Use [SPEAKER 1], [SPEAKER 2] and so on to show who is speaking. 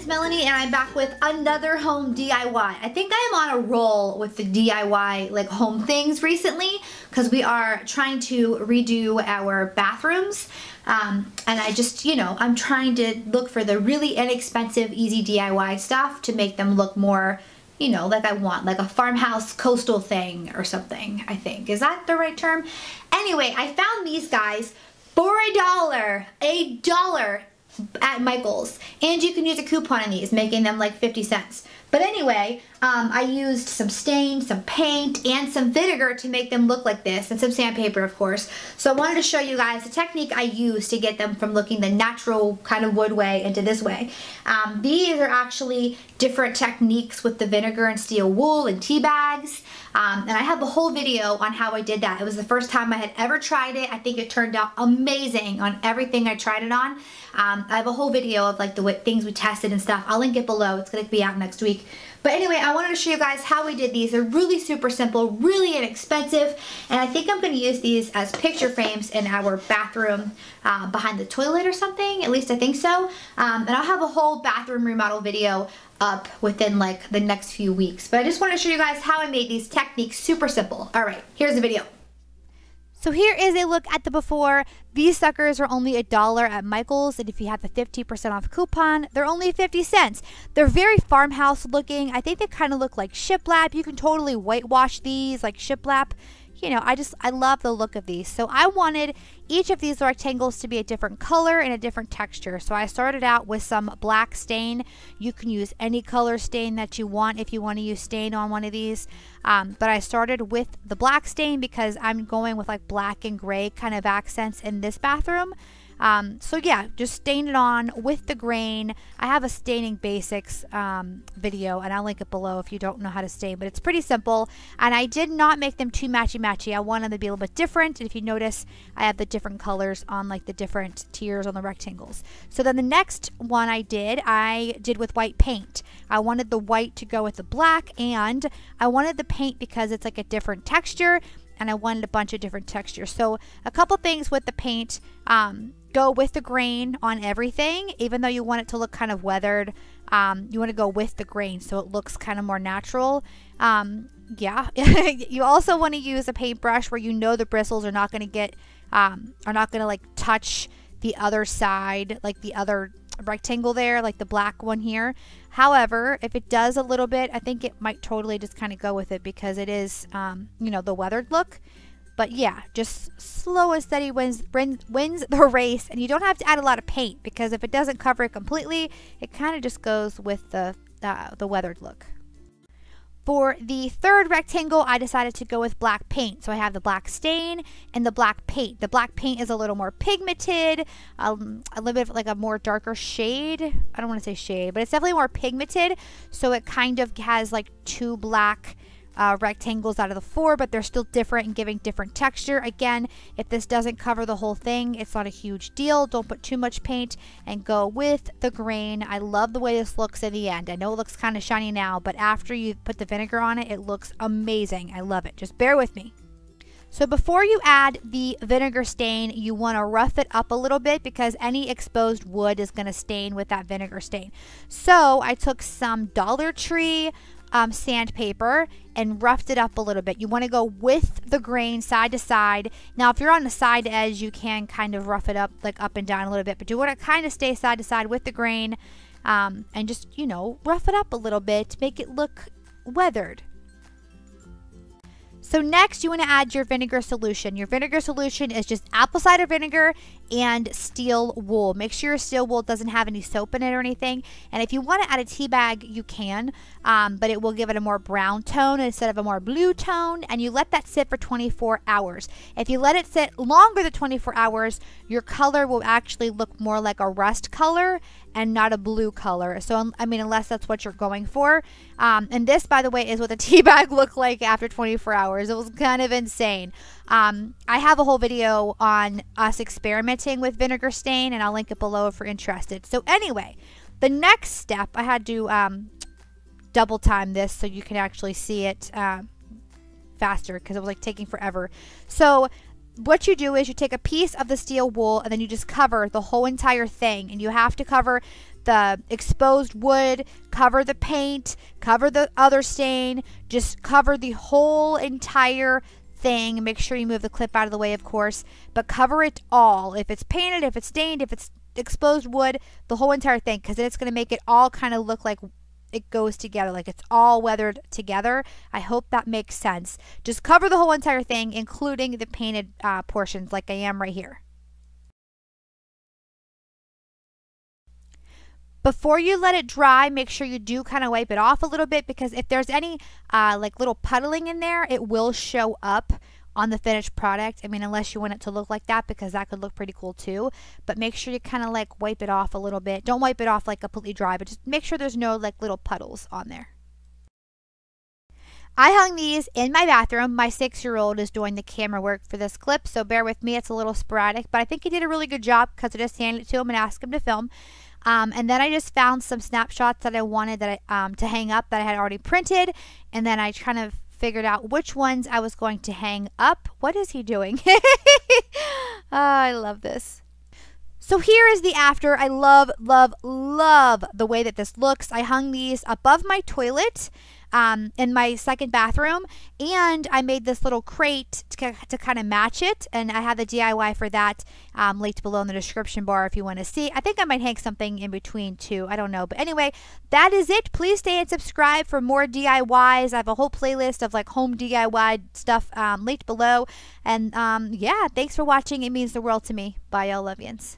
[SPEAKER 1] it's Melanie and I'm back with another home DIY. I think I am on a roll with the DIY like home things recently because we are trying to redo our bathrooms. And I just, I'm trying to look for the really inexpensive, easy DIY stuff to make them look more, like I want, like a farmhouse coastal thing or something, I think. Is that the right term? Anyway, I found these guys for a dollar at Michael's, and you can use a coupon on these, making them like 50 cents. But anyway, I used some stain, some paint, and some vinegar to make them look like this, and some sandpaper, of course. So I wanted to show you guys the technique I used to get them from looking the natural kind of wood way into this way. These are actually different techniques with the vinegar and steel wool and tea bags. And I have a whole video on how I did that. It was the first time I had ever tried it. I think it turned out amazing on everything I tried it on. I have a whole video of like the things we tested and stuff. I'll link it below. It's going to be out next week. But anyway, I wanted to show you guys how we did these. They're really super simple, really inexpensive, and I think I'm going to use these as picture frames in our bathroom behind the toilet or something. At least I think so. And I'll have a whole bathroom remodel video up within like the next few weeks. But I just want to show you guys how I made these techniques super simple. All right, here's the video. So here is a look at the before. These suckers are only $1 at Michael's, and if you have the 50% off coupon, they're only 50 cents. They're very farmhouse looking. I think they kind of look like shiplap. You can totally whitewash these like shiplap. I love the look of these. So I wanted each of these rectangles to be a different color and a different texture. So I started out with some black stain. You can use any color stain that you want if you want to use stain on one of these. But I started with the black stain because I'm going with like black and gray kind of accents in this bathroom. So yeah, just stain it on with the grain. I have a staining basics video, and I'll link it below if you don't know how to stain, but it's pretty simple. And I did not make them too matchy-matchy. I wanted them to be a little bit different. And if you notice, I have the different colors on like the different tiers on the rectangles. So then the next one I did with white paint. I wanted the white to go with the black, and I wanted the paint because it's like a different texture, and I wanted a bunch of different textures. So a couple things with the paint. Go with the grain on everything, even though you want it to look kind of weathered. You want to go with the grain so it looks kind of more natural. Yeah. You also want to use a paintbrush where the bristles are not going to get like touch the other side, like the other rectangle there, like the black one here. However, if it does a little bit, I think it might totally just kind of go with it because it is the weathered look. But yeah, just slow and steady wins the race, and you don't have to add a lot of paint because if it doesn't cover it completely, it kind of just goes with the weathered look. For the third rectangle, I decided to go with black paint. So I have the black stain and the black paint. The black paint is a little more pigmented, a little bit like a more darker shade. I don't want to say shade, but it's definitely more pigmented. So it kind of has like two black rectangles out of the four, but they're still different and giving different texture. Again, if this doesn't cover the whole thing, it's not a huge deal. Don't put too much paint and go with the grain. I love the way this looks in the end. I know it looks kind of shiny now, but after you put the vinegar on it, it looks amazing. I love it. Just bear with me. So before you add the vinegar stain, you want to rough it up a little bit because any exposed wood is going to stain with that vinegar stain. So I took some Dollar Tree sandpaper and roughed it up a little bit. You want to go with the grain side to side. Now if you're on the side edge, you can kind of rough it up like up and down a little bit, but you want to kind of stay side to side with the grain and just rough it up a little bit, make it look weathered. So next you want to add your vinegar solution. Your vinegar solution is just apple cider vinegar and steel wool. Make sure your steel wool doesn't have any soap in it or anything. And if you want to add a tea bag, you can, but it will give it a more brown tone instead of a more blue tone. And you let that sit for 24 hours. If you let it sit longer than 24 hours, your color will actually look more like a rust color and not a blue color. So, I mean, unless that's what you're going for. And this, by the way, is what the tea bag looked like after 24 hours. It was kind of insane. I have a whole video on us experimenting with vinegar stain, and I'll link it below if you're interested. So anyway, the next step, I had to double time this so you can actually see it faster because it was like taking forever. So what you do is you take a piece of the steel wool and then you just cover the whole entire thing. And you have to cover the exposed wood, cover the paint, cover the other stain, just cover the whole entire thing. Make sure you move the clip out of the way, of course, but cover it all. If it's painted, if it's stained, if it's exposed wood, the whole entire thing, because then it's going to make it all kind of look like it goes together, like it's all weathered together. I hope that makes sense. Just cover the whole entire thing, including the painted portions like I am right here. Before you let it dry, make sure you do kind of wipe it off a little bit, because if there's any like little puddling in there, it will show up on the finished product. I mean, unless you want it to look like that, because that could look pretty cool too. But make sure you kind of like wipe it off a little bit. Don't wipe it off like completely dry, but just make sure there's no like little puddles on there. I hung these in my bathroom. My 6-year-old is doing the camera work for this clip, so bear with me. It's a little sporadic, but I think he did a really good job because I just handed it to him and asked him to film. And then I just found some snapshots that I wanted to hang up that I had already printed, and then I kind of figured out which ones I was going to hang up. What is he doing? I love this. So here is the after. I love, love, love the way that this looks. I hung these above my toilet in my second bathroom, and I made this little crate to kind of match it, and I have the DIY for that linked below in the description bar if you want to see. I think I might hang something in between too. I don't know. But anyway, that is it. Please stay and subscribe for more DIYs. I have a whole playlist of like home DIY stuff linked below. And yeah, thanks for watching. It means the world to me. Bye, y'all. Love Yinz.